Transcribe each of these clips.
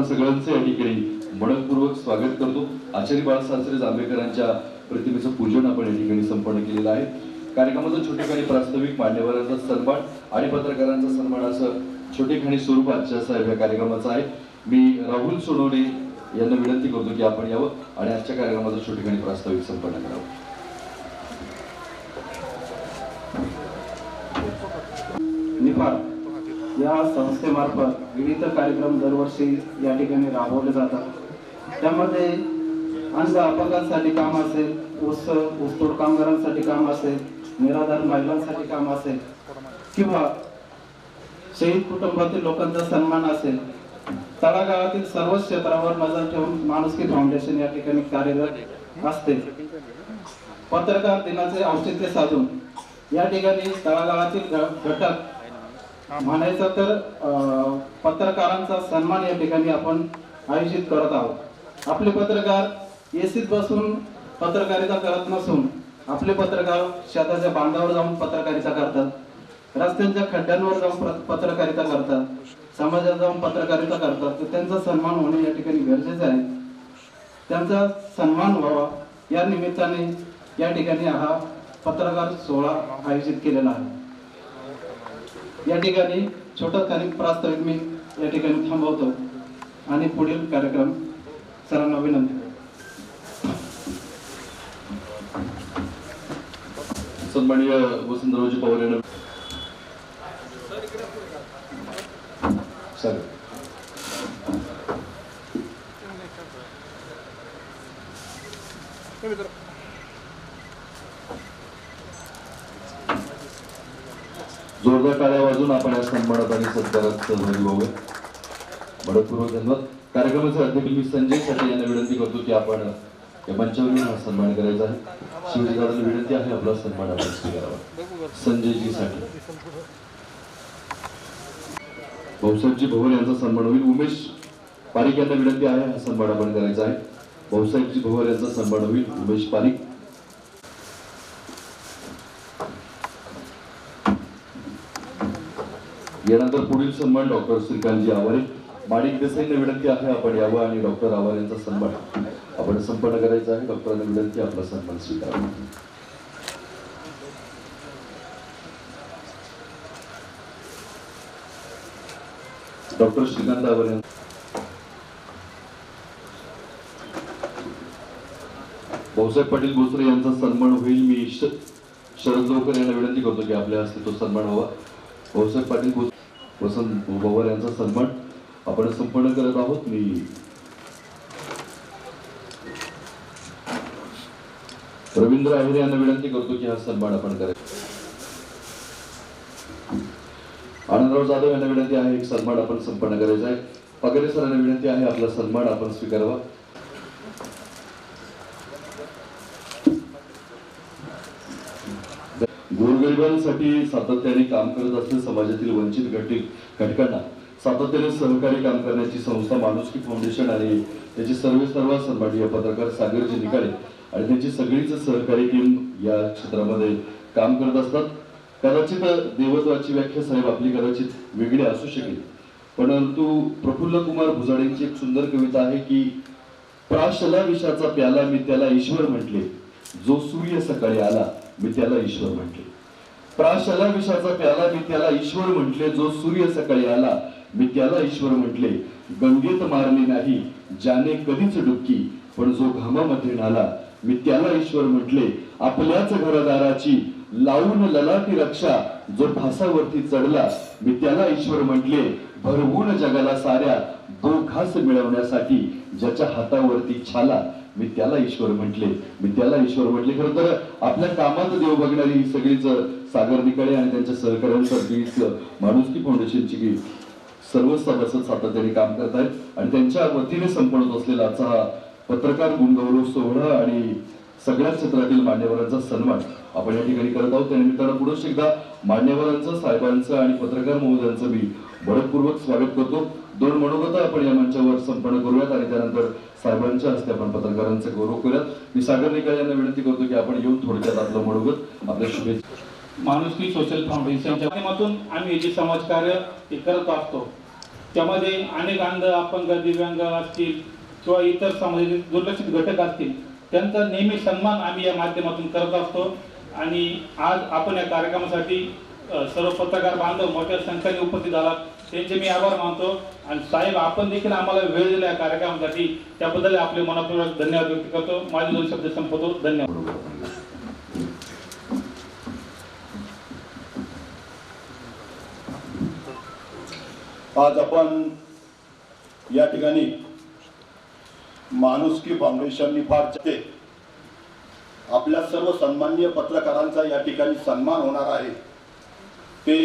आपण सगळ्यांचे या ठिकाणी मनपूर्वक स्वागत करतो। आचार्य बाळासाहेब जांभेकरांच्या प्रतिमेचं पूजन आपण या ठिकाणी संपन्न केलेलं आहे। कार्यक्रमाचा छोटेखानी प्रास्ताविक, मान्यवरांचा सन्मान आणि पत्रकारांचा सन्मान असं छोटेखानी स्वरूप आजच्या साहेब या कार्यक्रमाचं आहे। मी राहुल सोनवणे यांना विनंती करतो की आपण यावं आणि आजच्या कार्यक्रमाचा छोटेखानी प्रास्ताविक संपन्न करावं। निफाड या संस्थेमार्फत विविध कार्यक्रम दरवर्षी या ठिकाणी राबवले जातात। त्यामध्ये अंध अपंगांसाठी काम असेल, ऊसतोड कामगारांसाठी काम असेल, निराधार महिलांसाठी काम असेल किंवा शहीद कुटुंबातील लोकांचा सन्मान असेल, तळागाळातील सर्व क्षेत्रावर नजर ठेवून माणुसकी फाउंडेशन या ठिकाणी कार्यरत असते। पत्रकार दिनाचे औचित्य साधून या ठिकाणी तळागाळातील घटक म्हणायचं तर पत्रकारांचा सन्मान या ठिकाणी आपण आयोजित करत आहोत। आपले पत्रकार एसीत बसून पत्रकारिता करत नसून आपले पत्रकार शेताच्या बांधावर जाऊन पत्रकारिता करतात, रस्त्यांच्या खड्ड्यांवर जाऊन पत्रकारिता करतात, समाजात जाऊन पत्रकारिता करतात। तर त्यांचा सन्मान होणे या ठिकाणी गरजेचे आहे। त्यांचा सन्मान व्हावा या निमित्ताने या ठिकाणी हा पत्रकार सोहळा आयोजित केलेला आहे। या ठिकाणी छोटाखानी प्रास्ताविक मी या ठिकाणी थांबवतो आणि पुढील कार्यक्रम सरांना विनंती करतो। सन्माननीय वसंतरावजी पवार यांना सर जोरदार टाळ्या वाजवून आपण या सन्मानात आणि सत्कारात सहभागी व्हावे। मनपूर्वक धन्यवाद। कार्यक्रमाचे अध्यक्ष मी संजय साठी यांना विनंती करतो की आपण या मंचावरून हा सन्मान करायचा आहे। शिवजी दादांना विनंती आहे आपला सन्मान आपण स्वीकारावा। संजयजी साठी भाऊसाहेबजी भवर यांचा सन्मान होईल। उमेश पारिक यांना विनंती आहे हा सन्मान आपण करायचा आहे। भाऊसाहेबजी भवर यांचा सन्मान होईल। उमेश पारिक यानंतर पुढील सन्मान डॉक्टर श्रीकांतजी आवारे। माणिक देसाईंना विनंती आहे आपण यावं आणि डॉक्टर आवारे यांचा सन्मान आपण संपन्न करायचा आहे। डॉक्टरांना विनंती आपला सन्मान स्वीकारावा। डॉक्टर श्रीकांत आवारे भाऊसाहेब पाटील भोसरे यांचा सन्मान होईल। मी शरद जोकर यांना विनंती करतो की आपल्या हस्ते तो सन्मान व्हावा। भाऊसाहेब पाटील वसंत पवार यांचा सन्मान आपण संपन्न करत आहोत। मी रवींद्र आहेर यांना विनंती करतो की हा सन्मान आपण करायचा। आनंदराव जाधव यांना विनंती आहे एक सन्मान आपण संपन्न करायचा आहे। पगारे सरांना विनंती आहे आपला सन्मान आपण स्वीकारावा। गोरगरिबांसाठी सातत्याने काम करत असलेल्या समाजातील वंचित घटकांना सातत्याने सहकारी काम करण्याची संस्था माणुसकी फाउंडेशन आणि त्याची सर्व सन्माननीय पत्रकार सागरजी निकाळे आणि त्यांची सगळीच सहकारी टीम या क्षेत्रामध्ये काम करत असतात। कदाचित देवत्वाची व्याख्या साहेब आपली कदाचित वेगळी असू शकेल, परंतु प्रफुल्ल कुमार भुजाडेंची एक सुंदर कविता आहे की प्राशला विषाचा प्याला मी त्याला ईश्वर म्हटले, जो सूर्य सकाळी आला मी त्याला ईश्वर म्हटले। प्राशला विषाचा प्याला मी त्याला ईश्वर म्हटले, जो सूर्य सकाळी आला मी त्याला ईश्वर म्हटले। गंगेत मारली नाही ज्याने कधीच डुबकी, पण जो घामामध्ये नाला मी त्याला ईश्वर म्हटले। आपल्याच घरदाराची लावून ललाटी रक्षा, जो फासावरती चढला मी त्याला ईश्वर म्हटले। भरवून जगाला साऱ्या घास मिळवण्यासाठी ज्याच्या हातावरती छाला मी त्याला ईश्वर म्हटले, मी त्याला ईश्वर म्हटले। खरं तर आपल्या कामात देव बघणारी ही सगळीच सागर निकाळे आणि त्यांच्या सहकार्यांसारखीच माणुसकी फाउंडेशनची सर्व सदस्य सातत्याने काम करत आहेत आणि त्यांच्या वतीने संपन्न होत असलेला आजचा हा पत्रकार गुणगौरव सोहळा आणि सगळ्या क्षेत्रातील मान्यवरांचा सन्मान आपण या ठिकाणी करत आहोत। त्यानिमित्तानं पुढे एकदा मान्यवरांचं, साहेबांचं आणि पत्रकार महोदयांचं मी मनपूर्वक स्वागत करतो। दोन मनोगत आपण या मंचावर संपन्न करूयात आणि त्यानंतर साहेबांच्या हस्ते आपण पत्रकारांचा गौरव करूयात। मी सागर निकाळे यांना विनंती करतो की आपण येऊन थोडक्यात आपलं मनोगत आपल्या शुभेच्छा। माणुसकी सोशल फाउंडेशनच्या माध्यमातून आम्ही जे समाजकार्य करत असतो त्यामध्ये अनेक अंध, अपंग, दिव्यांग असतील किंवा इतर समाजातील दुर्लक्षित घटक असतील, त्यांचा नेहमी सन्मान आम्ही या माध्यमातून करत असतो. आणि आज आपण या कार्यक्रमासाठी सर्व पत्रकार बांधव मोठ्या संख्येने उपस्थित आलात, त्यांचे मी आभार मानतो. आणि साहेब, आपण देखील आम्हाला वेळ दिला या कार्यक्रमासाठी, त्याबद्दल आपले मनपूर्वक धन्यवाद व्यक्त करतो. माझे 2 शब्द संपवतो. धन्यवाद. आज आपण या ठिकाणी माणुसकी फाउंडेशन निफाड चे आपल्या सर्व सन्माननीय पत्रकारांचा या ठिकाणी सन्मान होणार आहे. ते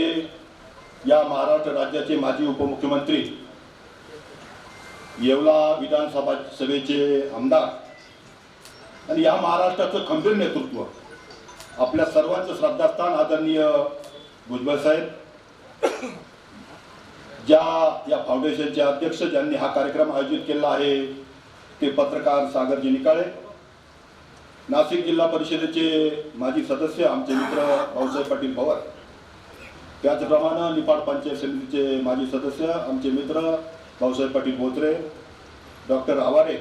या महाराष्ट्र राज्याचे माजी उपमुख्यमंत्री, येवला विधानसभा सभेचे आमदार आणि या महाराष्ट्राचं खंबीर नेतृत्व, आपल्या सर्वांचं श्रद्धास्थान आदरणीय भुजबळ साहेब, ज्या या फाउंडेशनचे अध्यक्ष, ज्यांनी हा कार्यक्रम आयोजित केला आहे ते पत्रकार सागरजी निकाळे, नाशिक जिल्हा परिषदेचे माजी सदस्य आमचे मित्र भाऊसाहेब पाटील पवार, त्याचप्रमाणे निफाड पंचायत समितीचे माजी सदस्य आमचे मित्र भाऊसाहेब पाटील बोत्रे, डॉक्टर आवारे,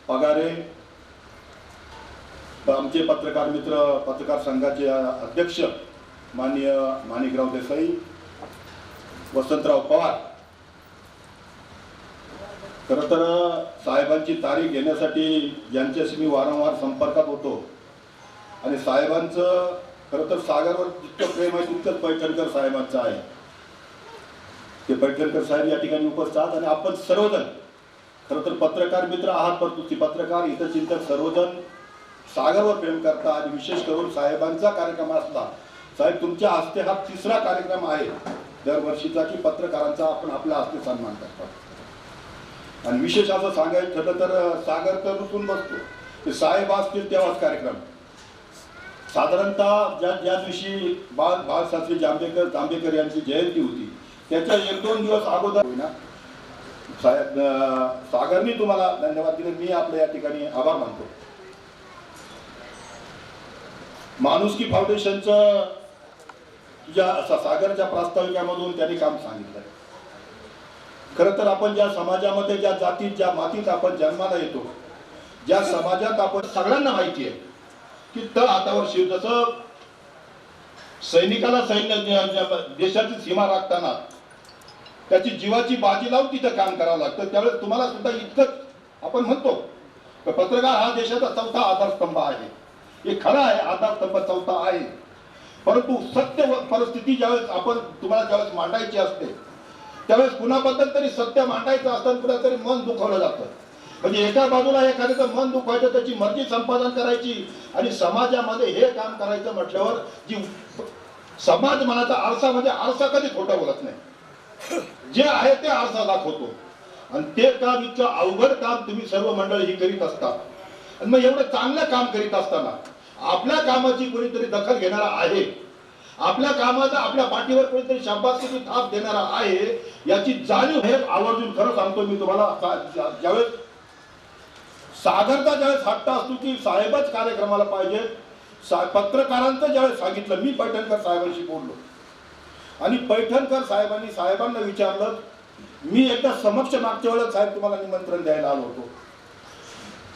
पगारे, आमचे पत्रकार मित्र, पत्रकार संघाचे अध्यक्ष माननीय माणिकराव देसाई, वसंतराव पवार. खरं तर साहेबांची तारीख घेण्यासाठी ज्यांच्याशी मी वारंवार संपर्कात होतो आणि साहेबांचं खरं तर सागरवर जितकं प्रेम आहे तितकंच पैठणकर साहेबांचं आहे. ते पैठणकर साहेब या ठिकाणी उपस्थित आहात आणि आपण सर्वजण खरं तर पत्रकार मित्र आहात, परंतु पत्रकार हितचिंतक सर्वजण सागरवर प्रेम करता. आणि विशेष करून साहेबांचा कार्यक्रम असला, साहेब तुमच्या हस्ते हा 3रा कार्यक्रम आहे दरवर्षीचा की पत्रकारांचा आपण आपल्या हस्ते सन्मान करतो. आणि विशेष असं सांगायचं ठरलं तर सागर तर रुसून बसतो, ते साहेब असतील तेव्हाच कार्यक्रम. साधारणतः ज्या दिवशी बाळशास्त्री जांभेकर यांची जयंती होती त्याच्या 1-2 दिवस अगोदर ना साहेब सागरनी तुम्हाला धन्यवाद दिले. मी आपल्या या ठिकाणी आभार मानतो. माणुसकी फाउंडेशनचं ज्या सागरच्या प्रास्ताविकामधून त्यांनी काम सांगितलंय. खरं तर आपण ज्या समाजामध्ये, ज्या जातीत, ज्या मातीत आपण जन्माला येतो, ज्या समाजात आपण, सगळ्यांना माहिती आहे की तळ हातावर शिव, जसं सैनिकाला देशाची सीमा राखताना त्याची जीवाची बाजी लावून तिथं काम करावं लागतं, त्यावेळेस तुम्हाला सुद्धा इतकंच आपण म्हणतो पत्रकार हा देशाचा 4था आधारस्तंभ आहे. हे खरं आहे, आधारस्तंभ 4था आहे. परंतु सत्य परिस्थिती ज्यावेळेस आपण तुम्हाला ज्यावेळेस मांडायची असते त्यावेळेस कुणाबद्दल तरी सत्य मांडायचं असतं, कुणातरी मन दुखवलं जातं. म्हणजे एका बाजूला एखाद्याचं मन दुखवायचं, त्याची मर्जी संपादन करायची आणि समाजामध्ये हे काम करायचं म्हटल्यावर जी समाज मनाचा आरसा, म्हणजे आरसा कधी खोटं बोलत नाही, जे आहे ते आरसा दाखवतो. आणि ते काम, इतकं अवघड काम तुम्ही सर्व मंडळी ही करीत असतात. आणि मग एवढं चांगलं काम करीत असताना आपल्या कामाची कोणीतरी दखल घेणारा आहे, आपल्या कामाचा आपल्या पाठीवर कोणीतरी शाबासकीची थाप देणारा आहे, याची जाणीव हे आवर्जून खरं सांगतो मी तुम्हाला. ज्यावेळेस सागरचा ज्यावेळेस हट्ट असतो की साहेबच कार्यक्रमाला पाहिजे, पत्रकारांचं ज्यावेळेस सांगितलं, मी पैठणकर साहेबांशी बोललो आणि पैठणकर साहेबांना विचारलं, मी एकदा समक्ष मागच्या वेळेस साहेब तुम्हाला निमंत्रण द्यायला आलो होतो,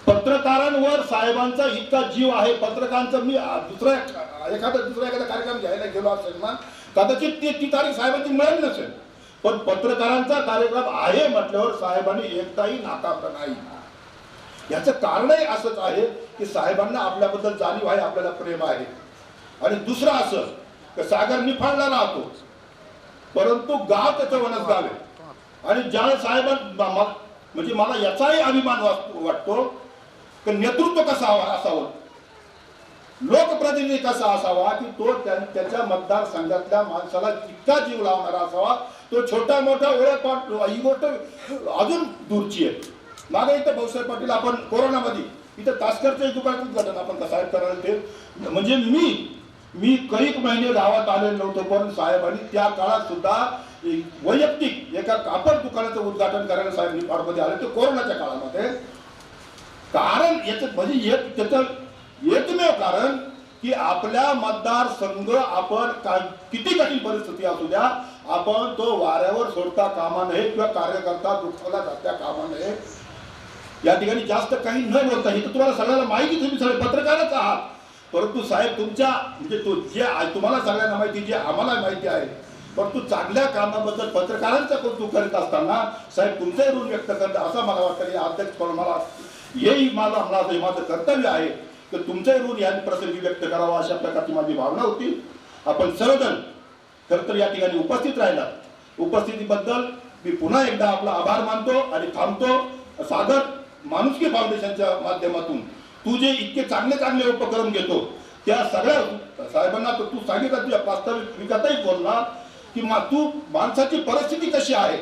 पत्रकारांवर साहेबांचा इतका जीव आहे, पत्रकारांचा मी एखादा कार्यक्रम घ्यायला गेलो असेल ना, कदाचित ती तारीख साहेबांची मिळाली नसेल, पण पत्रकारांचा कार्यक्रम आहे म्हटल्यावर साहेबांनी एकदाही नाकारलं नाही. याचं कारणही असंच आहे की साहेबांना आपल्याबद्दल जाणीव आहे, आपल्याला प्रेम आहे. आणि दुसरं असं की सागर निफाडला राहतो, परंतु गाव त्याचं वनसगाव आहे. आणि ज्या साहेबांना म्हणजे मला याचाही अभिमान वाटतो की नेतृत्व कसं असावं, लोकप्रतिनिधी कसा असावा की तो त्याच्या मतदारसंघातल्या माणसाला इतका जीव लावणारा असावा, तो छोटा मोठा ओळख, ही गोष्ट अजून दूरची आहे. मागे इथं भाऊसाहेब पाटील आपण कोरोनामध्ये इथं तासकरचं दुकान उद्घाटन आपण साहेब करायला ते, म्हणजे मी कैक महिने गावात आलेलो नव्हतो, पण साहेबांनी त्या काळात सुद्धा वैयक्तिक एका कापड दुकानाचं उद्घाटन करायला साहेब निफाडमध्ये आले, ते कोरोनाच्या काळामध्ये. कारण याचं म्हणजे त्याचं एकमेव कारण की आपल्या मतदारसंघ, आपण किती कठीण परिस्थिती असू द्या, आपण तो वाऱ्यावर सोडता कामा नये किंवा कार्यकर्ता दुखावला जाता कामा नये. या ठिकाणी जास्त काही न बोलता हे तर तुम्हाला सगळ्यांना माहिती, तुम्ही सगळे पत्रकारच आहात. परंतु साहेब तुमच्या म्हणजे तो जे तुम्हाला सगळ्यांना माहिती, जे आम्हाला माहिती आहे, परंतु चांगल्या कामाबद्दल पत्रकारांचा कौतुक करीत असताना साहेब तुमचे ऋण व्यक्त करता असं मला वाटतं. या अध्यक्ष मला हेही माझं कर्तव्य आहे की तुमचे ऋण या प्रसंगी व्यक्त करावं, अशा प्रकारची माझी भावना होती. आपण सर्वजण खरं तर या ठिकाणी उपस्थित राहिला, उपस्थितीबद्दल मी पुन्हा एकदा आपला आभार मानतो आणि थांबतो. सागर माणुसकी फाउंडेशनच्या माध्यमातून तू जे इतके चांगले चांगले उपक्रम घेतो त्या सगळ्या साहेबांना तर तू सांगितलं, तुझ्या प्रास्ताविकातही बोलला की तू माणसाची परिस्थिती कशी आहे,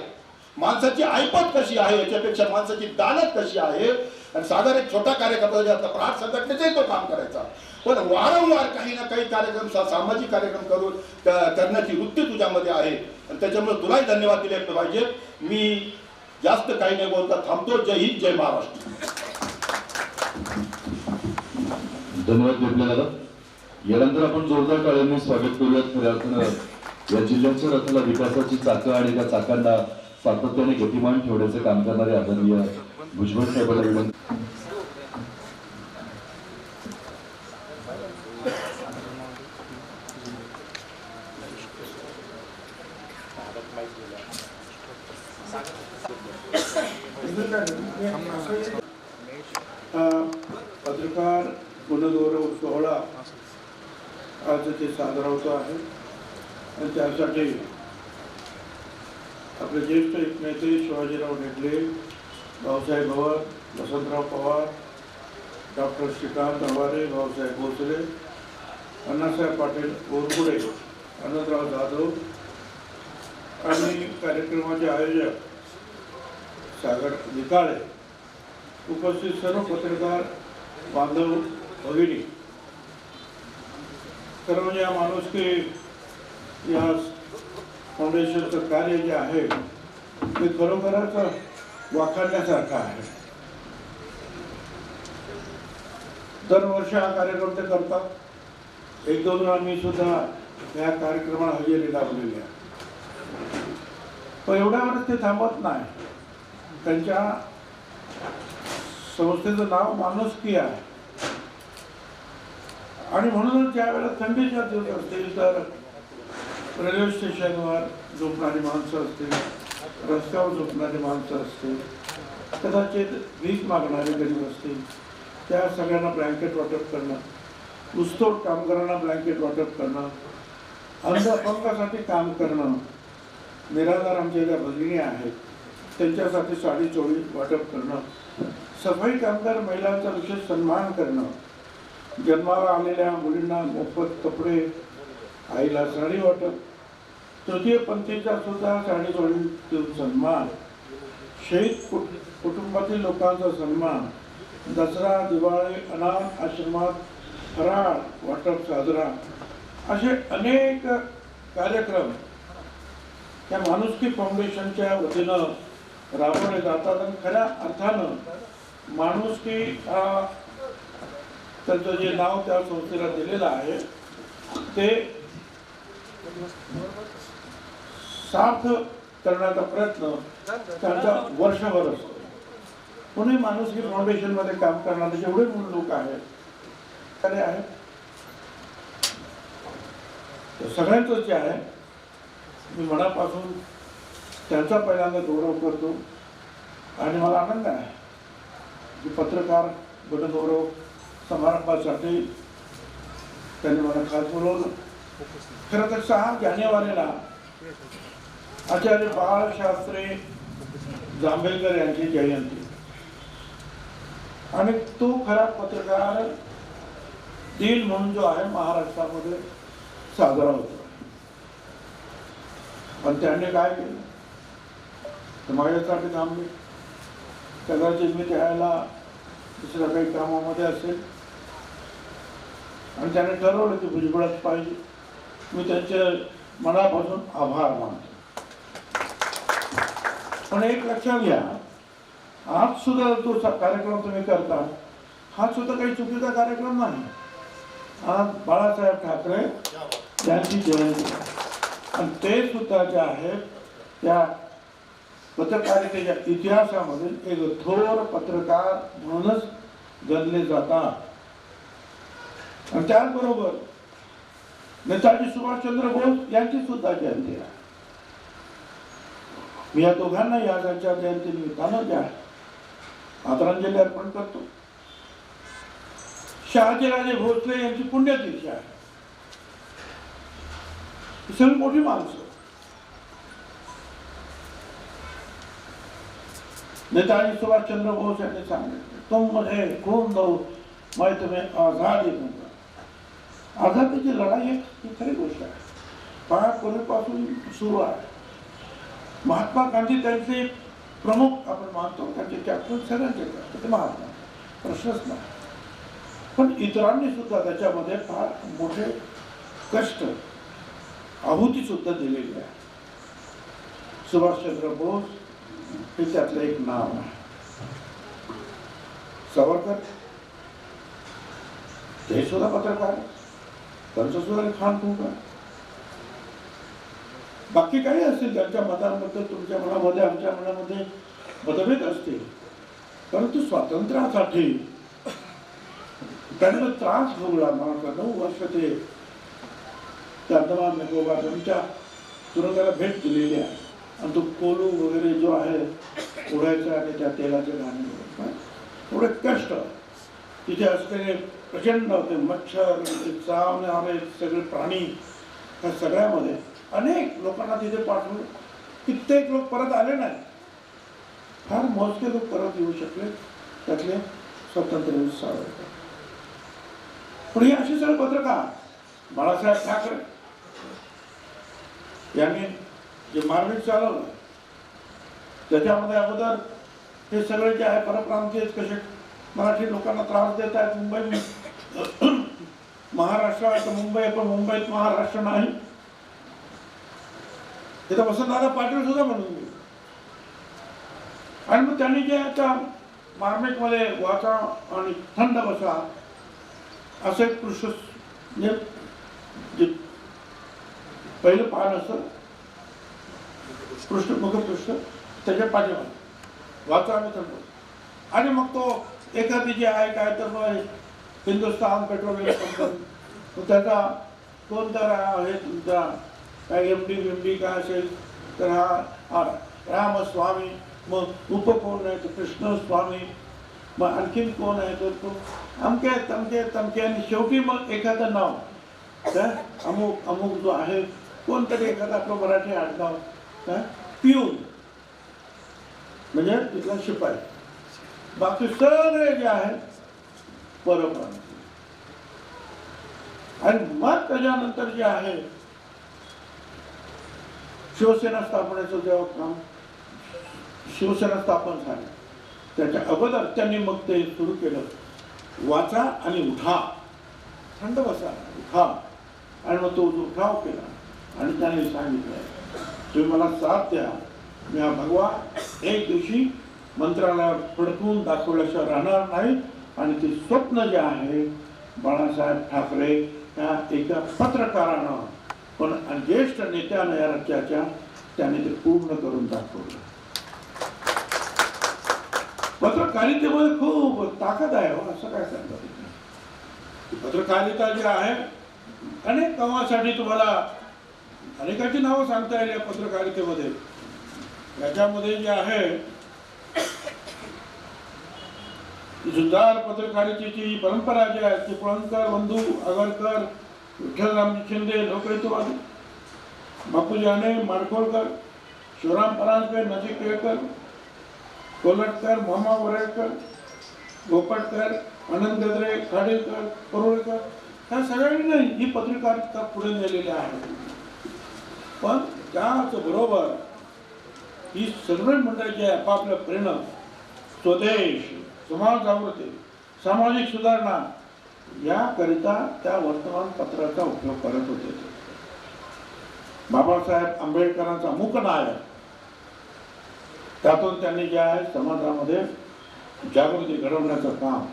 माणसाची ऐपत कशी आहे, याच्यापेक्षा माणसाची दानत कशी आहे. आणि सागर एक छोटा कार्यकर्ता ज्याचा प्रहार संघटनेचाही तो काम करायचा, पण वारंवार काही ना काही कार्यक्रम सामाजिक कार्यक्रम करण्याची वृत्ती तुझ्यामध्ये आहे आणि त्याच्यामुळे तुलाही धन्यवाद दिले पाहिजे. मी जास्त काही नाही बोलता थांबतो. जय हिंद, जय महाराष्ट्र. धन्यवाद बिप्ले दादा. यानंतर आपण जोरदार टाळ्यांनी स्वागत करूयात. खऱ्या अर्थानं या जिल्ह्याच्या रथाला विकासाची चाकं आणि त्या चाकांना सातत्याने गतिमान ठेवण्याचे काम करणारे आदरणीय भुजबळ साहेबांना विनंती. पत्रकार गुणगौरव सोहळा आज ते साजरा होतो आहे आणि त्यासाठी आपले ज्येष्ठ नेते शिवाजीराव नेटले, भाऊसाहेब भवर, वसंतराव पवार, डॉक्टर श्रीकांत हवारे, भाऊसाहेब भोसले, अण्णासाहेब पाटील बोरगुडे, आनंदराव जाधव आणि कार्यक्रमाचे आयोजक सागर निकाळे, उपस्थित सर्व पत्रकार बांधव भगिनी, खरं म्हणजे या माणुसकी या फाउंडेशनचं कार्य जे आहे ते खरोखरच वाखाणण्यासारखं आहे. दरवर्षी हा कार्यक्रम ते करतात. 1-2 वेळा मी सुद्धा या कार्यक्रमाला हजेरी लावलेली आहे. पण एवढ्यावरच ते थांबत नाही. त्यांच्या संस्थेचं नाव माणुसकी आहे आणि म्हणूनच ज्या वेळेला थंडीच्या दिवस असतील तर रेल्वे स्टेशनवर झोपणारी माणसं असतील, रस्त्यावर झोपणारी माणसं असतील, कदाचित भीक मागणारे गरीब असतील, त्या सगळ्यांना ब्लँकेट वाटप करणं, ऊसतोड कामगारांना ब्लँकेट वाटप करणं, अंध अपंगासाठी काम करणं, निराधार आमच्या ज्या भगिनी आहेत त्यांच्यासाठी साडी चोळी वाटप करणं, सफाई कामगार महिलांचा विशेष सन्मान करणं, जन्माला आलेल्या मुलींना मोफत कपडे, आईला साडी वाटप, तृतीय पंथीचा सुद्धा साडी चोळी देऊन सन्मान, शहीद कुटुंबातील लोकांचा सन्मान, दसरा, दिवाळी, अनाथ आश्रमात फराळ वाटप साजरा, असे अनेक कार्यक्रम त्या माणुसकी फाउंडेशनच्या वतीनं राबवले जातात. आणि खऱ्या अर्थानं माणुसकी हा त्यांचं जे नाव त्या संस्थेला दिलेलं आहे ते सार्थ करण्याचा प्रयत्न त्यांचा वर्षभर असतो. पुणे माणुसकी फाउंडेशनमध्ये काम करणारे जेवढे लोक आहेत सगळ्यांचंच जे आहे मी मनापासून त्यांचा पहिल्यांदा गौरव करतो. आणि मला आनंद आहे की पत्रकार गणगौरव समारंभासाठी त्यांनी मला खास बोलवलं. खरं तर 6 जानेवारीला आचार्य बाळशास्त्री जांभेकर यांची जयंती आणि तो खरा पत्रकार दिन म्हणून जो आहे महाराष्ट्रामध्ये साजरा होतो. पण त्यांनी काय केलं तर माझ्यासाठी थांबले. कदाचित मी त्याला दुसऱ्या काही कामामध्ये असेल आणि त्याने ठरवलं की भुजबळच पाहिजे. मी त्यांचे मनापासून आभार मानतो. पण एक लक्षात घ्या, आज सुद्धा तो कार्यक्रम तुम्ही करता हा सुद्धा काही चुकीचा कार्यक्रम नाही. आज बाळासाहेब ठाकरे यांची जयंती आणि ते सुद्धा जे आहे त्या पत्रकारितेच्या इतिहासामध्ये एक थोर पत्रकार म्हणूनच गणले जातात. आणि त्याचबरोबर नेताजी सुभाषचंद्र बोस यांची सुद्धा जयंती आहे. मी या दोघांना या त्यांच्या जयंती निमित्तानं जे आहे आदरांजली अर्पण करतो. शहाजीराजे भोसले यांची पुण्यतिथी आहे. ही सगळी मोठी माणसं. नेताजी सुभाषचंद्र बोस यांनी सांगितलं, तुम मुझे खून दो मैं तुम्हें आजादी दूंगा. आझादीची लढाई ही खरी गोष्ट आहे. फार पूर्वीपासून सुरू आहे. महात्मा गांधी त्यांचे प्रमुख आपण मानतो, त्यांचे कॅप्टन सगळ्यांचे ते महात्मा, प्रश्नच नाही. पण इतरांनी सुद्धा त्याच्यामध्ये फार मोठे कष्ट आहुती सुद्धा दिलेली आहे. सुभाषचंद्र बोस हे त्यातलं एक नाव आहे. सावरकर ते सुद्धा पत्रकार, त्यांचं सुद्धा खान खूप आहे. बाकी काही असतील त्यांच्या मतांबद्दल तुमच्या मनामध्ये आमच्या मनामध्ये मतभेद असतील, परंतु स्वातंत्र्यासाठी त्यांना त्रास भोगला. मला 9 वर्ष ते अंदमान निकोबार त्यांच्या तुरुंगाला भेट दिलेली आहे. आणि तो कोलू वगैरे जो आहे उडायचा आणि त्या तेलाचे दाणे थोडे कष्ट तिथे असलेले प्रचंड होते. मच्छर, चावणारे सगळे प्राणी, या सगळ्यामध्ये अनेक लोकांना तिथे पाठवलं. कित्येक लोक परत आले नाही. फार मोजके लोक परत येऊ शकले, त्यातले स्वातंत्र्यवीर सावरकर. पण ही अशी सगळे पत्रकार बाळासाहेब ठाकरे यांनी जे मार्मिक चालवलं, त्याच्यामध्ये अगोदर हे सगळे जे आहे परप्रांतीय कसे मराठी लोकांना त्रास देत आहेत. मुंबई महाराष्ट्र आहे तर मुंबई, पण मुंबईत महाराष्ट्र नाही. तिथं वसंतदादा पाटील सुद्धा म्हणून गेले. आणि मग त्यांनी जे आता मार्मिक मध्ये वाचा आणि थंड बसा असं एक पृष्ठ जे पहिलं पान असतं पृष्ठ, मुखपृष्ठ, त्याच्या पाठीमागे वाचा आणि थंड. आणि मग तो एखादी जे आहे काय तर मग हिंदुस्तान पेट्रोलियम कंपनी, त्याचा कोणता आहे तुमचा काय एमडी काय असेल तर हा रामस्वामी, मग उप कोण आहे तर कृष्णस्वामी, मग आणखीन कोण आहे तर तो अमके तमके तमके, आणि शेवटी मग एखादं नाव काय अमुक अमुक जो आहे कोणतरी एखादा आपलं मराठी आडनाव काय पिऊन म्हणजे तिथला शिपाई. बाकी सगळे जे आहेत परप्रांतीय. आणि मग त्याच्यानंतर जे आहे शिवसेना स्थापनेचं जेव्हा काम शिवसेना स्थापन झाली त्याच्या अगोदर त्यांनी मग ते सुरू केलं, वाचा आणि उठा, थंड बसा, उठा. आणि मग तो उठाव केला आणि त्याने सांगितलं तुम्ही मला साथ द्या, मी हा भगवा एक दिवशी मंत्रालयात फडकवून दाखवल्याशिवाय राहणार नाही. आणि ते स्वप्न जे आहे बाळासाहेब ठाकरे या एका पत्रकारानं पण ज्येष्ठ नेत्यानं या राज्याच्या त्याने ते पूर्ण करून दाखवलं. पत्रकारितेमध्ये खूप ताकद आहे, असं काय सांगतात. पत्रकारिता जी आहे अनेक कामासाठी तुम्हाला अनेकांची नावं सांगता येईल या पत्रकारितेमध्ये. याच्यामध्ये जे आहे जुदार पत्रकारितेची परंपरा जी आहे ती पुळणकर, बंधू, आगरकर, विठ्ठलरामजी शिंदे, लोकहितवादी, बापूजी आणे, माडखोलकर, शिवराम परांजपे, नजीक केळकर, कोलटकर, मोहम्मद वरेडकर, गोपटकर, आनंद गद्रे, खाडीलकर, परुळेकर, ह्या सगळ्यांनी ही पत्रकारिता पुढे नेलेली आहे. पण त्याचबरोबर ही सर्व मंडळी आहे आपापल्या प्रेरणा, स्वदेश, समाज जागृती, सामाजिक सुधारणा याकरिता त्या वर्तमानपत्राचा उपयोग करत होते. बाबासाहेब आंबेडकरांचा मूकनायक, त्यातून त्यांनी जे आहे समाजामध्ये जागृती घडवण्याचं काम,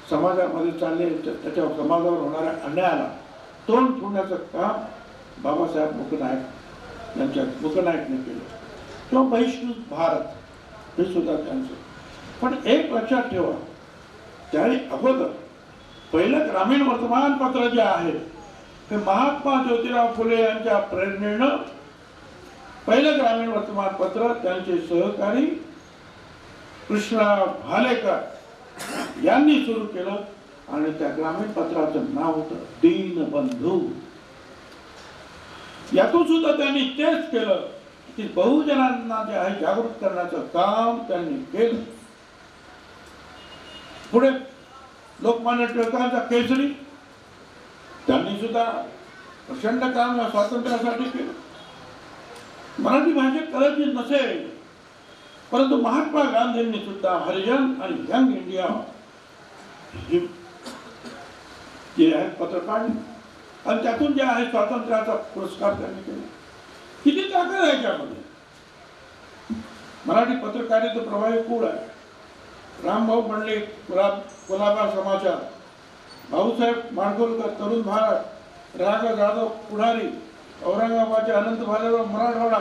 समाजामध्ये चालले त्याच्या समाजावर होणाऱ्या अन्यायाला तोंड फुटण्याचं काम बाबासाहेब मूकनायक त्यांच्या मुकनायकने केलं किंवा बहिष्कृत भारत हे सुद्धा त्यांचं. पण एक लक्षात ठेवा, त्यावेळी अगोदर पहिलं ग्रामीण वर्तमानपत्र जे आहे हे महात्मा ज्योतिराव फुले यांच्या प्रेरणेनं पहिलं ग्रामीण वर्तमानपत्र त्यांचे सहकारी कृष्णराव भालेकर यांनी सुरू केलं आणि त्या ग्रामीण पत्राचं नाव होतं दीनबंधू. यातून सुद्धा त्यांनी तेच केलं की बहुजनांना जे आहे जागृत करण्याचं काम त्यांनी केलं. पुढे लोकमान्य टिळकांचा केसरी त्यांनी सुद्धा प्रचंड काम या स्वातंत्र्यासाठी केलं. मराठी भाषेत कदाचित नसेल, परंतु महात्मा गांधींनी सुद्धा हरिजन आणि यंग इंडिया जे आहे पत्र काढले आणि त्यातून जे आहे स्वातंत्र्याचा पुरस्कार त्यांनी केला. किती ताकद आहे त्यामध्ये. मराठी पत्रकारिता प्रवाही कूळ आहे. रामभाऊ मंडले कोल्हापूर समाचार, भाऊसाहेब माडगुळकर तरुण भारत, राघव जाधव पुढारी, औरंगाबादचे अनंत भालेराव मराठवाडा,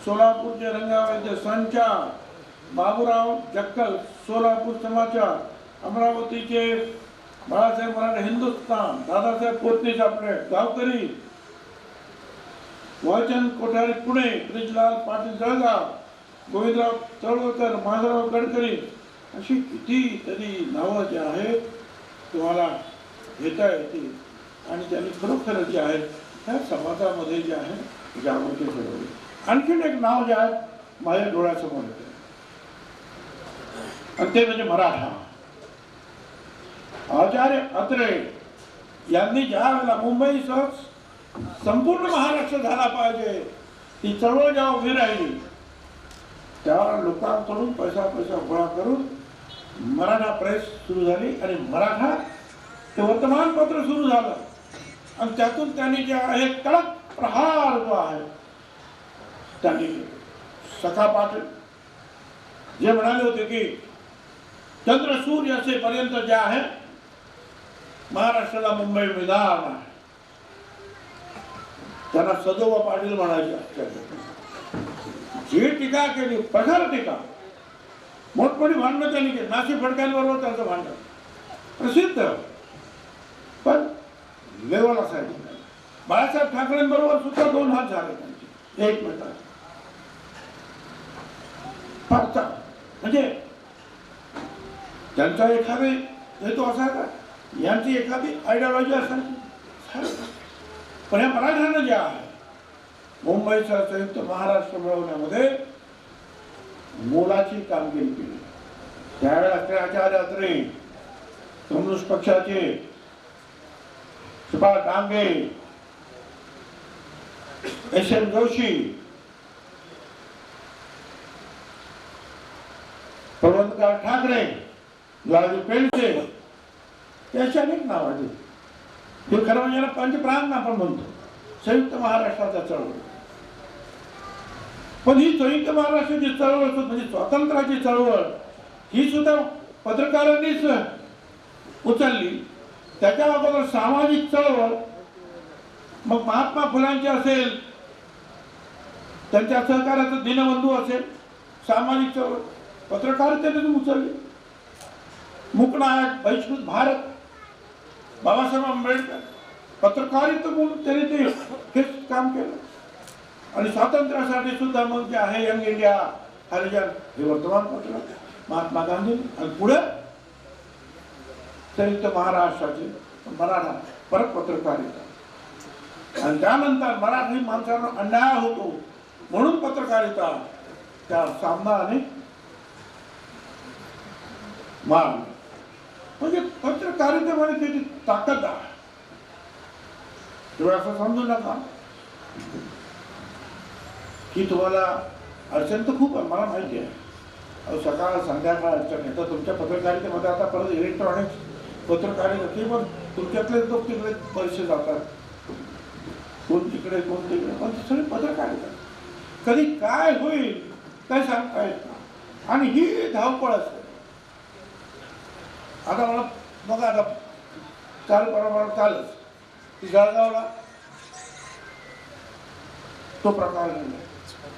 सोलापूरचे रंगावैद्य संचार, बाबूराव जक्कल सोलापूर समाचार, अमरावतीचे बाळासाहेब मराठे हिंदुस्तान, दादासाहेब पोतनीस आपले गावकरी, वाचन कोठारी पुणे, ब्रिजलाल पाटील जळगाव, गोविंदराव तळवकर, माधवराव गडकरी, अशी कितीतरी नावं जी आहेत तुम्हाला घेता येतील आणि त्यांनी खरोखर जे आहे त्या समाजामध्ये जे आहे जागृती घडवली. आणखीन एक नाव जे आहे माझ्या डोळ्यासमोर येते आणि ते म्हणजे मराठा. आचार्य अत्रे यांनी ज्या वेळेला मुंबईसह संपूर्ण महाराष्ट्र झाला पाहिजे ही चळवळ जेव्हा उभी राहिली त्यावेळेला लोकांकडून पैसा गोळा करून मराठा प्रेस सुरू झाली आणि मराठा ते वर्तमानपत्र सुरू झालं आणि त्यातून त्यांनी जे आहे कडक प्रहार जो आहे त्यांनी सखा पाटील जे म्हणाले होते की चंद्र सूर्य असेपर्यंत जे आहे महाराष्ट्राला मुंबई मिळणार नाही. त्यांना सदैव पाटील म्हणायचे. जी टीका केली प्रखर टीका, मोठमोठी भांडणं त्यांनी केली. नाशिक फडक्यांबरोबर त्यांचं भांडण प्रसिद्ध पण लेवल असायचं. बाळासाहेब ठाकरेंबरोबर सुद्धा 2 हात झाले त्यांचे एकमेकांचे. म्हणजे त्यांचा एखादी हेतू असायचा, यांची एखादी आयडिओलॉजी असायची. पण या मराठ्यानं जे आहे मुंबईचा संयुक्त महाराष्ट्र मिळवण्यामध्ये मोलाची कामगिरी केली. त्यावेळेला आचार्य अत्रे, कम्युनिस्ट पक्षाचे सुभाष डांगे, एस.एन. जोशी, प्रबंधकार ठाकरे, लालजी पेंडसे याची अनेक नाव आहेत. हे खरं म्हणजे पंचप्राण आपण म्हणतो संयुक्त महाराष्ट्राचा चळवळ. पण ही संयुक्त महाराष्ट्राची चळवळ म्हणजे स्वातंत्र्याची चळवळ ही सुद्धा पत्रकारांनीच उचलली. त्याच्या अगोदर सामाजिक चळवळ, मग महात्मा फुलांची असेल, त्यांच्या सहकार्याचं दीनबंधू असेल, सामाजिक चळवळ पत्रकारितेने उचलली. मुकनायक, बहिष्कृत भारत, बाबासाहेब आंबेडकर पत्रकारिता म्हणून त्यांनी ते हेच काम केलं. आणि स्वातंत्र्यासाठी सुद्धा मग जे आहे यंग इंडिया, हरिजन हे वर्तमानपत्र, महात्मा गांधी आणि पुढे संयुक्त महाराष्ट्राचे मराठा परत पत्रकारिता आणि त्यानंतर मराठी माणसांना अन्याय होतो म्हणून पत्रकारिता त्या सामनाने मार. म्हणजे पत्रकारितेमध्ये त्याची ताकद आहे. तेव्हा असं समजू नका की तुम्हाला अडचण तर खूप आहे, मला माहिती आहे. सकाळ संध्याकाळ अडचण आहे. तर तुमच्या पत्रकारितेमध्ये आता परत इलेक्ट्रॉनिक्स पत्रकारिता किंवा तुमच्यातले लोक तिकडे पैसे जातात, कोण तिकडे कोण तिकडे, पण ते सगळे पत्रकारिता. कधी काय होईल काय सांगता येत नाही. आणि ही धावपळ असते. आता मला बघा, आता कालच ती जळगावला तो प्रकार घडला,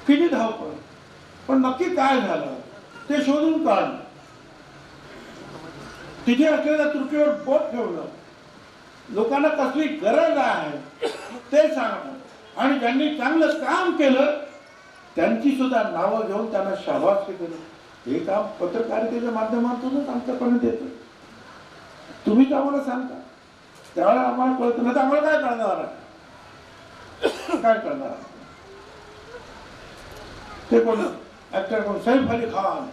किती धावपळ, पण नक्की काय झालं ते शोधून काढलं. तिथे असलेल्या त्रुटीवर बोट ठेवलं, लोकांना कसली गरज आहे ते सांगणं, आणि ज्यांनी चांगलं काम केलं त्यांची सुद्धा नावं घेऊन त्यांना शाबासकी केली. हे काम पत्रकारितेच्या माध्यमातूनच आमच्यापर्यंत येतं. तुम्हीच आम्हाला सांगता, त्यावेळेला आम्हाला कळतं, नाही तर आम्हाला काय कळणार आहे? काय करणार? ते कोण ऍक्टर कोण, सैफ अली खान,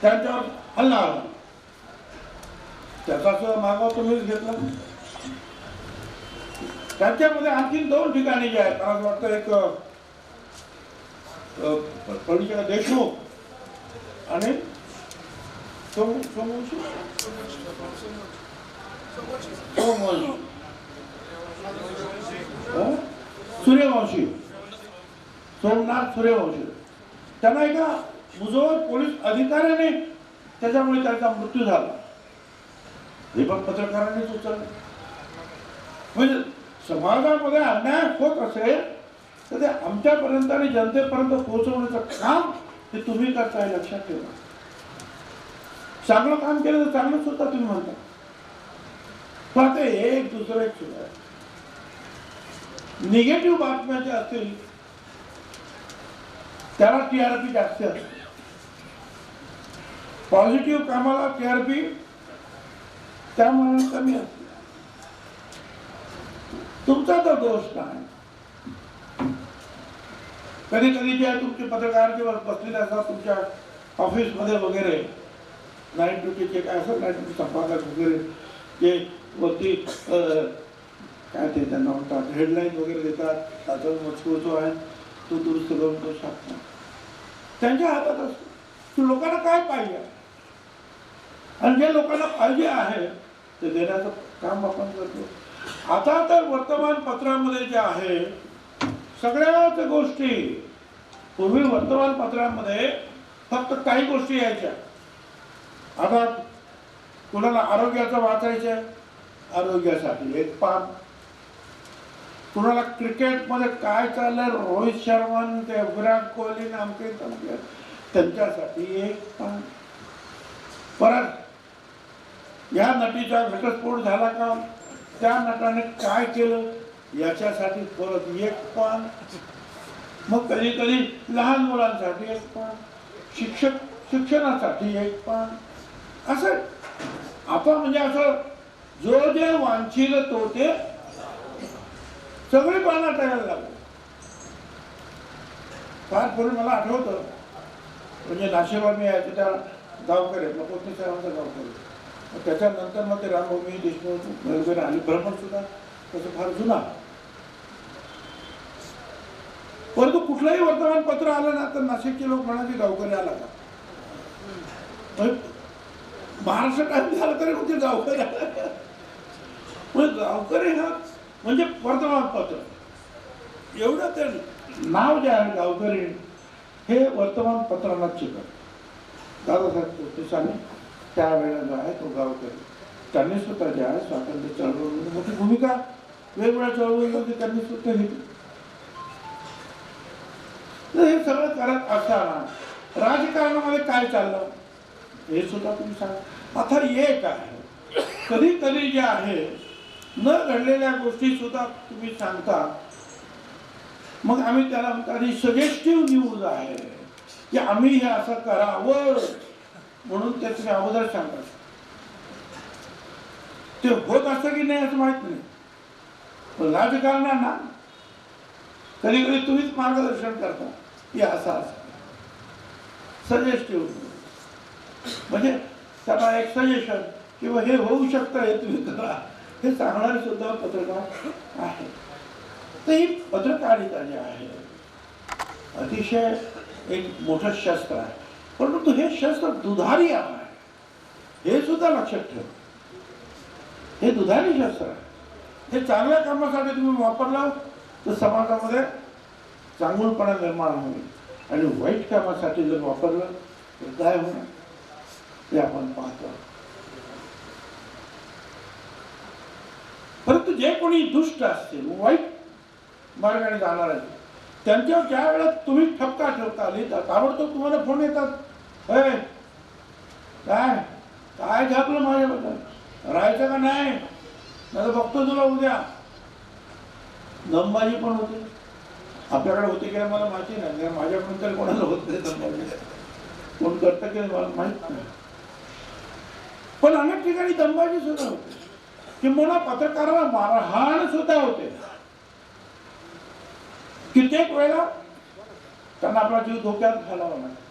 त्यांच्यावर हल्ला आला, त्याचा सुद्धा मागोवा तुम्हीच घेतला. त्याच्यामध्ये आणखीन 2 ठिकाणी जे आहेत, मला असं वाटतं एक देशमुख आणि सूर्यवंशी, सोमनाथ सूर्यवंशी, त्यांना एका मुजोर पोलीस अधिकाऱ्याने त्याच्यामुळे त्याचा मृत्यू झाला. हे पण पत्रकारांनी सुचवलं. म्हणजे समाजामध्ये अन्याय होत असेल तर ते आमच्यापर्यंत आणि जनतेपर्यंत पोहोचवण्याचं काम ते तुम्ही करताय, लक्षात ठेवा. चांगलं काम केलं तर चांगलं सुद्धा तुम्ही म्हणता, पण ते एक दुसरं एक सुद्धा निगेटिव्ह बातम्या ज्या असतील त्याला TRP जास्त असते, पॉझिटिव्ह कामाला TRP त्यामुळे कमी असते. तुमचा तर दोष नाही. कधी कधी जे तुमचे पत्रकार जेव्हा बसलेले असतात तुमच्या ऑफिसमध्ये वगैरे, नाईट ड्युटीचे काय असं नाईट ड्युटी संपादक वगैरे जे वरती काय ते त्यांना म्हणतात हेडलाईन वगैरे देतात, त्याचा मजकूर जो आहे तो दुरुस्त करून तो छापतात, त्यांच्या हातात असतो. लोकांना काय पाहिजे आणि जे लोकांना पाहिजे आहे ते देण्याचं काम आपण करतो. आता तर वर्तमानपत्रामध्ये जे आहे सगळ्याच गोष्टी, पूर्वी वर्तमानपत्रामध्ये फक्त काही गोष्टी यायच्या. आता कुणाला आरोग्याचं वाचायचं, आरोग्यासाठी एक पान. कुणाला क्रिकेटमध्ये काय चाललंय, रोहित शर्मा ते विराट कोहली नामके त्यांच्यासाठी एक पान. परत या नटीचा घटस्फोट झाला का, त्या नटाने काय केलं याच्यासाठी परत एक पान. मग कधी कधी लहान मुलांसाठी एक पान, शिक्षणासाठी एक पान. असं आपण म्हणजे असं जो जे वांछील तो ते सगळी पानं टाळायला लागले. फार पूर्वी मला आठवतं, म्हणजे नाशिकवर मी यायचं त्या गावकरी कोणत्या सरांचा गावकरी, त्याच्यानंतर मग ते रामभूमी देशमुख वगैरे आणि ब्रह्मण सुद्धा तसं फार जुना. परंतु कुठलंही वर्तमानपत्र आलं ना तर नाशिकचे लोक म्हणायचे गावकरी आला का. महाराष्ट्र टाइम्स झालं तरी म्हणजे गावकरी आला. म्हणजे गावकरी हा म्हणजे वर्तमानपत्र, एवढं ते नाव जे आहे गावकरी हे वर्तमानपत्राला चिकट. दादासाहेब कोटेचाने त्यावेळेला जो आहे तो गावकरी, त्यांनी सुद्धा जे आहे स्वातंत्र्य चळवळीमध्ये मोठी भूमिका वेगवेगळ्या चळवळीमध्ये त्यांनी सुद्धा घेतली. हे सगळं करत असताना राजकारणामध्ये काय चाललं हे सुद्धा तुम्ही सांगा. आता एक आहे, कधी कधी जे आहे न घडलेल्या गोष्टी सुद्धा तुम्ही सांगता. मग आम्ही त्याला कधी सजेस्टिव्ह न्यूज आहे की आम्ही हे असं करावं म्हणून ते तुम्ही अगोदर सांगा. ते होत असतं की नाही असं माहित नाही, पण राजकारण्यांना कधी कधी तुम्हीच मार्गदर्शन करता की असं असं सजेस्टिव्ह, म्हणजे त्याला एक सजेशन किंवा हे होऊ शकतं हे तुम्ही करा हे सांगणारे सुद्धा पत्रकार आहे. तर ही पत्रकारिता जी आहे अतिशय एक मोठं शस्त्र आहे, परंतु हे शस्त्र दुधारी आहे हे सुद्धा लक्षात ठेवा. हे दुधारी शस्त्र आहे. हे चांगल्या कामासाठी तुम्ही वापरलं तर समाजामध्ये चांगुलपणा निर्माण होईल, आणि वाईट कामासाठी जर वापरलं तर काय होणार ते आपण पाहतो. परंतु जे कोणी दुष्ट असतील, वाईट मार्गाने जाणार आहेत. त्यांच्यावर ज्या वेळेला तुम्ही ठपका ठेवता लिहिता ताबडतोब तुम्हाला फोन येतात, हे काय काय झापलं माझ्याबद्दल, राहायचं का नाही, नाही बघतो तुला उद्या. दमबाजी पण होते. आपल्याकडे होते की मला माहिती नाही, कारण माझ्याकडून तरी कोणाला होत नाही दमबाजी. कोण करतं की मला माहित नाही. पण अनेक ठिकाणी दमबाजी सुद्धा होते, किंवा पत्रकारांना मारहाण सुद्धा होते. कित्येक वेळा त्यांना आपला जीव धोक्यात घालावा लागला.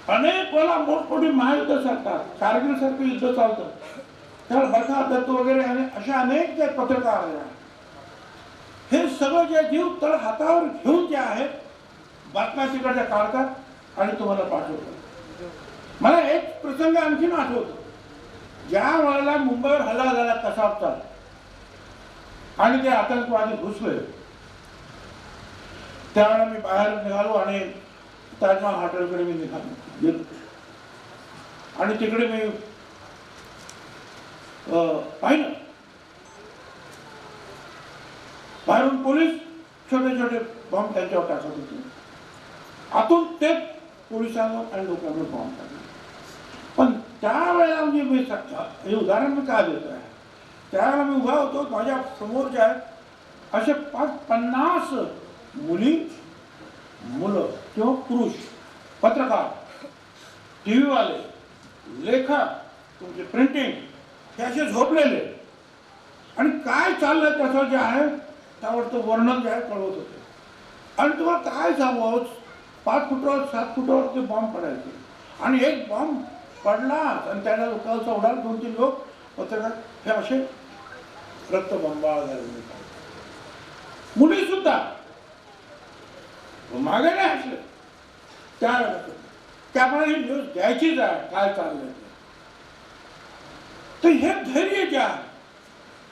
अनेक वेळा मोठमोठी महायुद्ध चालतात, कारगिल सारखं युद्ध चालतं, त्याला बरखा दत्त वगैरे असे अनेक जे पत्रकार आहेत, हे सगळं जे जीव तळ हातावर घेऊन जे आहेत बातम्या तिकडच्या काढतात आणि तुम्हाला पाठवतात. मला एक प्रसंग आणखीन आठवतो. ज्या वेळेला मुंबईवर हल्ला झाला कसाबचा आणि ते आतंकवादी घुसले, त्यावेळेला मी बाहेर निघालो आणि ताजमहाल हॉटेलकडे मी गेलो आणि तिकडे मी पाहिलं बाहेरून पोलीस छोटे छोटे बॉम्ब त्यांच्यावर टाकत होते. आतून ते पोलिसांना आणि लोकांवर बॉम्ब टाकले. पण त्यावेळेला म्हणजे मी हे उदाहरण मी काय देतो आहे, त्यावेळेला मी उभा होतो, माझ्या समोर जे आहेत असे 50 मुली, मुलं किंवा पुरुष पत्रकार, टी व्हीवाले, लेखक, तुमचे प्रिंटिंग, हे असे झोपलेले आणि काय चाललंय त्याचं जे आहे त्यावर तो वर्णन जे आहे कळवत होते. आणि तुम्हाला काय सांगू, 5 फुटावर 7 फुटावर ते बॉम्ब पडायचे आणि एक बॉम्ब पडला आणि त्याला लोकांचा उडाला, 2-3 लोक पत्रकार हे असे रक्तबंबाळ झाले. मुली सुद्धा मागे नाही असले. त्यामुळे ही न्यूज द्यायचीच आहे काय चाललंय. तर हे धैर्य जे आहे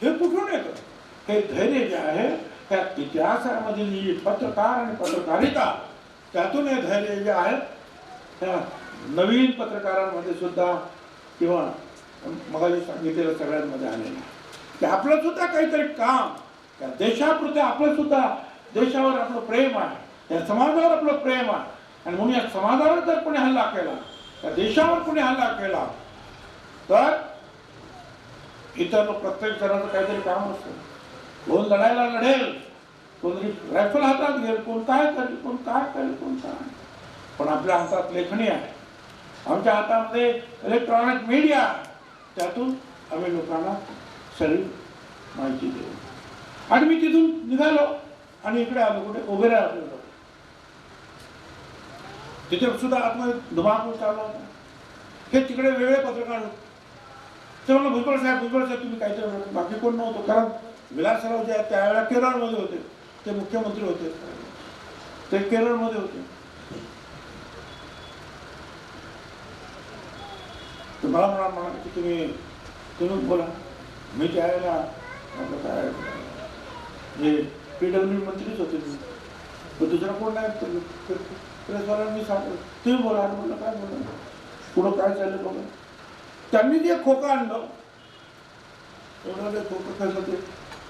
हे कुठून येतं? हे धैर्य जे आहे त्या इतिहासामधील जी पत्रकार आणि पत्रकारिता, त्यातून हे धैर्य जे आहे त्या नवीन पत्रकारांमध्ये सुद्धा किंवा मगाशी सांगितलेलं सगळ्यांमध्ये आलेलं आहे की आपलं सुद्धा काहीतरी काम, त्या देशापुरते आपलं सुद्धा देशावर आपलं प्रेम आहे, त्या समाजावर आपलं प्रेम आहे. आणि म्हणून या समाजावर जर कोणी हल्ला केला, त्या देशावर कोणी हल्ला केला तर इतर लोक, प्रत्येक जणांचं काहीतरी काम असतं. कोण लढायला लढेल, कोणी रायफल हातात घेईल, कोण काय करेल, कोण काय करेल, कोण काय. पण आपल्या हातात लेखणी आहे, आमच्या हातामध्ये इलेक्ट्रॉनिक मीडिया, त्यातून आम्ही लोकांना सगळी माहिती देऊ. आणि मी तिथून निघालो आणि इकडे आलो, कुठे उभे राहिलो. तिथे सुद्धा आतमध्ये धुमाकूळ चालला होता. हे तिकडे वेगळे पत्रकार होते. ते म्हणलं भुजबळ साहेब तुम्ही काहीतरी, बाकी कोण नव्हतं, कारण विलासराव जे आहेत त्यावेळेला केरळमध्ये होते, ते मुख्यमंत्री होते, ते केरळमध्ये होते. तर मला म्हणा की तुम्ही बोला. मी त्यावेळेला आपलं काय जे PWD मंत्रीच होते, पण दुसरा कोण नाही, प्रेसवाल्यांनी सांगितलं तुम्ही बोला. म्हणलं काय बोला, पुढं काय चाललं बघा. त्यांनी जे खोका आणलं, एवढं खोकं खायचं, ते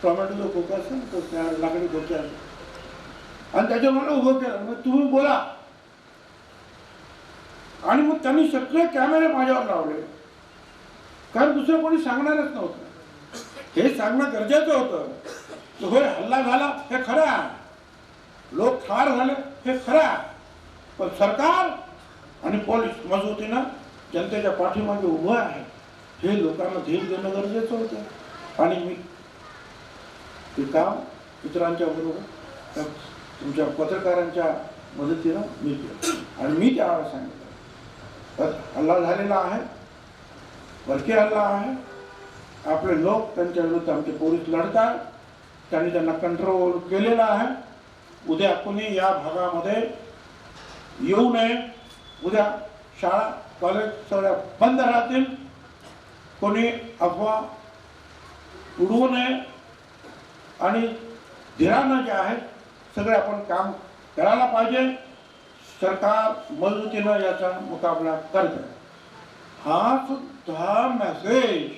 टोमॅटोचं खोकं असेल तर त्या लाकडी खोके असं, आणि त्याच्या मला उभं केलं. मग तुम्ही बोला. आणि मग त्यांनी सगळे कॅमेरे माझ्यावर लावले, कारण दुसरं कोणी सांगणारच नव्हतं. हे सांगणं गरजेचं होतं की होय हल्ला झाला हे खरं आहे, लोक ठार झाले हे खरं आहे, पण सरकार आणि पोलीस मजबूतीनं जनतेच्या पाठीमागे उभं आहे हे लोकांना धीर देणं गरजेचं होतं. आणि मी ते काम इतरांच्या बरोबर तुमच्या पत्रकारांच्या मदतीनं मी केलं. आणि मी त्यावेळेला सांगितलं तर हल्ला झालेला आहे, परकी हल्ला आहे, आपले लोक त्यांच्या विरुद्ध आमचे पोलीस लढतात, त्यांनी त्यांना कंट्रोल केलेला आहे. उद्या कोणी या भागामध्ये येऊ नये. उद्या शाळा कॉलेज सगळ्या बंद राहतील. कोणी अफवा उडवू नये आणि धीरानं जे आहे सगळे आपण काम करायला पाहिजे. सरकार मजबूतीनं याचा मुकाबला करते. हा सुद्धा मेसेज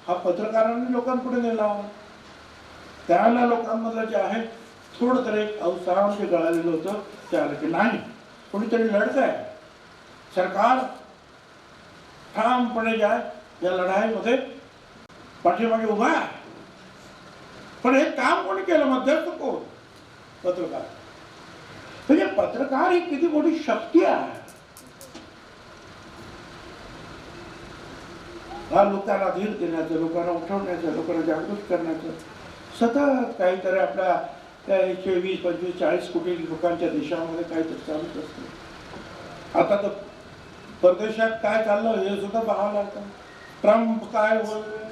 हा पत्रकारांनी लोकांपुढे नेला. त्यावेळेला लोकांमधलं जे आहे थोडं तर एक अवसाम जे गळालेलं होतं ते आलं की नाही, कोणीतरी लढत आहे, सरकार ठामपणे जाय या लढाईमध्ये पाठीमागे उभा आहे. पण हे काम कोणी केलं? मध्यस्थ कोण? पत्रकार. म्हणजे पत्रकार ही किती मोठी शक्ती आहे. हा लोकांना धीर देण्याचं, लोकांना उठवण्याचं, लोकांना जागृत करण्याचं, सतत काहीतरी आपल्या त्या 20, 25, 40 कोटी लोकांच्या देशामध्ये काहीतरी चालूच असतं. आता तर परदेशात काय चाललं हे सुद्धा पाहावं लागतं. ट्रम्प काय बोलले,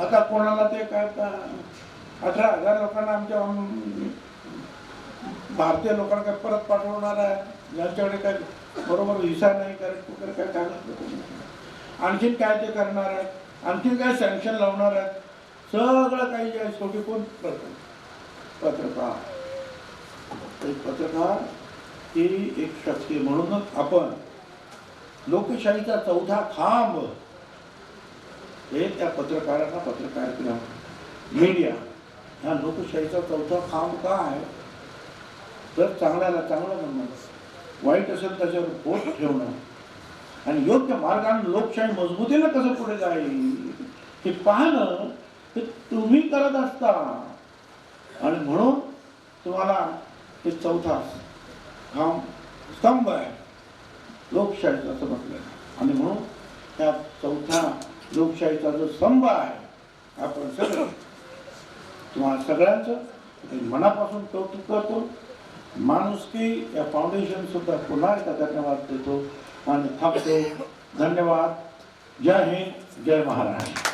आता कोणाला ते काय 18,000 लोकांना आमच्या भारतीय लोकांना काय परत पाठवणार आहे, ज्यांच्याकडे काय बरोबर व्हिसा नाही, करेक्ट वगैरे काय कागदपत्र, आणखीन काय ते करणार आहेत, आणखीन काय सँक्शन लावणार आहेत, सगळं काही जे आहे शेवटी कोण करतो? पत्रकार. पत्रकार ही एक शक्ती. म्हणूनच आपण लोकशाहीचा चौथा खांब हे त्या पत्रकारांना पत्रकार केला. मीडिया हा लोकशाहीचा चौथा खांब का आहे? तर चांगल्याला चांगलं म्हणणं, वाईट असेल त्याच्यावर बोट ठेवणं आणि योग्य मार्गाने लोकशाही मजबूतीनं कसं पुढे जाईल हे पाहणं हे तुम्ही करत असता. आणि म्हणून तुम्हाला ते चौथा खांब स्तंभ आहे लोकशाहीचा असं म्हटलं. आणि म्हणून त्या चौथ्या लोकशाहीचा जो स्तंभ आहे आपण सगळं तुम्हाला सगळ्यांचं मनापासून कौतुक करतो. माणुसकी या फाउंडेशन सुद्धा पुन्हा एकदा धन्यवाद देतो आणि थांबतो. धन्यवाद. जय हिंद, जय महाराष्ट्र.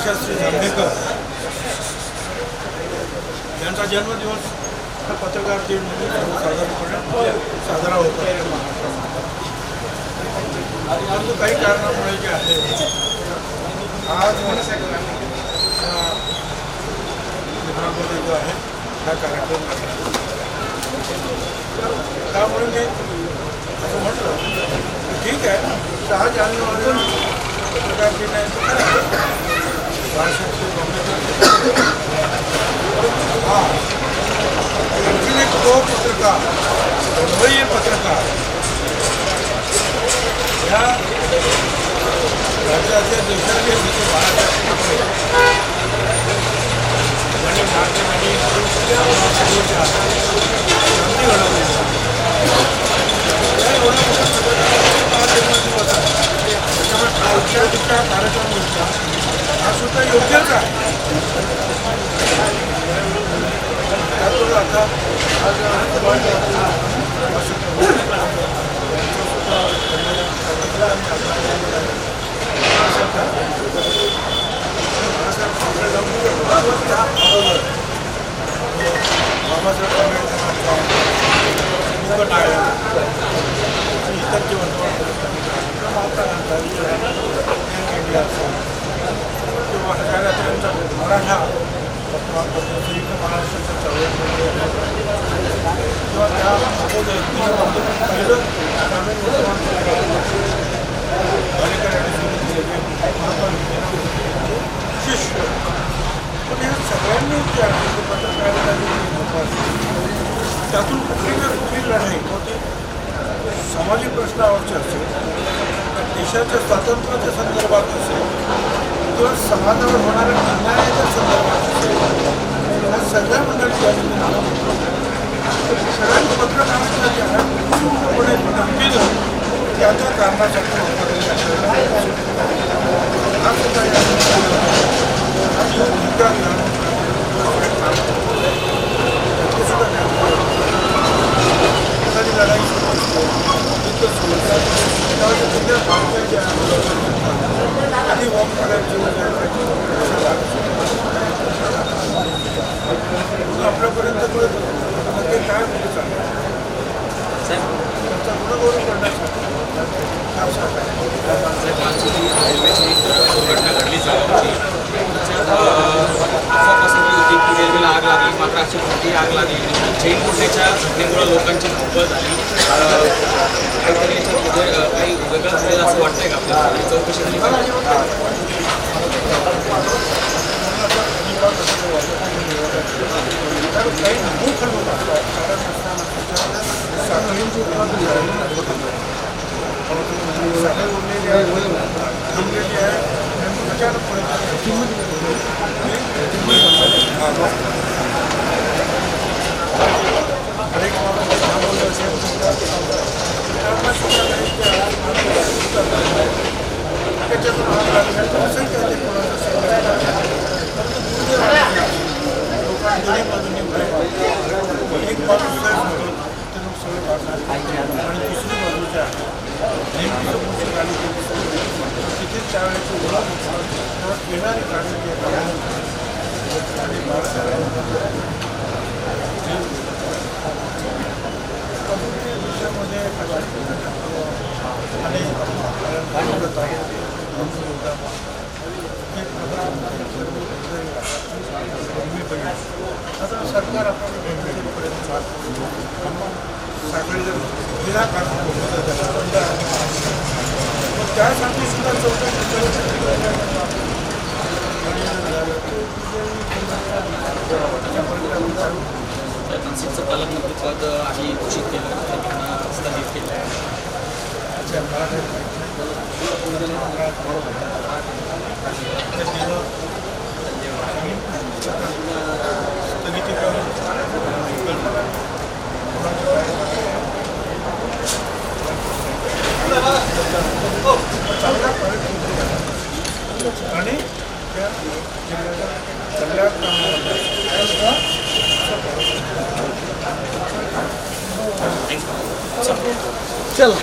बाळशास्त्री जांभेकर यांचा जन्मदिवस हा पत्रकार दिन म्हणून सर्वसाधारणपणे साजरा होतो. परंतु काही कारणामुळे जे आहे आज मित्रांमध्ये जो आहे हा कार्यक्रम आहे. त्यामुळे मी असं म्हटलं की ठीक आहे 6 जानेवारी पत्रकार दिन आहे बाळशास्त्री जांभेकर. हा आणखी एक तो पत्रकार अनुभवी पत्रकार या राज्याचे देशाचे नेते बाळासाहेब ठाकरे यांनी भारताने समाजाच्या क्रांती घडवली. त्या एवढा मोठा पत्रकारांचा जन्मदिवस आहे त्याच्यामुळे आजच्या दुसरा कार्यक्रम होता हा सुद्धा योग्यच आहे. त्यातून आता आज बाबासाहेब आंबेडकरांचा मुकट आहे आणि इतर जे वर्तमानपत्र इंडियाचा किंवा हजारात्र्यांचा मराठा वर्तमानपत्र संयुक्त महाराष्ट्राच्या चळवळीमध्ये किंवा त्या अगोदर पहिलं ग्रामीण वर्तमानपत्र अलीकडे सुरू केलेले शिष्य. पण ह्या सगळ्यांनी जे आहे ते पत्रकारिता त्यातून कुठली ना कुठली लढाई होती सामाजिक प्रश्नावरची असेल, देशाच्या स्वातंत्र्याच्या संदर्भात असेल किंवा समाजावर होणाऱ्या अन्यायाच्या संदर्भात असेल, या सगळ्या मंडळी सगळ्यांनी पत्रकारांचा जे आहे पूर्णपणे नक्कीच त्या त्या कारणासाठी हा सुद्धा या भूमिका एखादी लढाई सुरू असते युद्ध सुरू असते त्यावेळी भारताचे आधी वॉक करायची आपल्यापर्यंत कळत नक्की काय म्हणजे चाललं त्यांचा गुणगौरव करण्यासाठी दुर्घटना घडली जागावची होती की रेल्वेला आग लागली, मात्र अशी मोठी आग लागली. चैन कुठेच्या घटनेमुळे लोकांची धावपळ झाली. काहीतरी याच्यात काही वेगळं झालेलं असं वाटतंय का आपल्याला? चौकशी झाली काही खूप साखळींची उत्पादन साखर उरलेली आहे थांबलेली आहे अचानकपणे ब्रेक मारून थांबवलं असेल त्याच्यातून आग लागल्यानंतर असंही काय ते कोणाचं लोकांनी बाजूने एक बाजू सगळे वाढणार आणि दुसरी बाजूच्या नेमकी समोरची गाडी तिथेच त्यावेळेची ओळख किंवा येणारी गाडी जी आणि देशामध्ये आता सरकार आपण साखळी जर विनाकारण त्यासाठी सुद्धा नाशिकचं पालकमंत्रीपद आम्ही घोषित केलं, त्यांना स्थगित केलं. स्थगिती आणि त्या जिल्ह्याच्या सगळ्या चल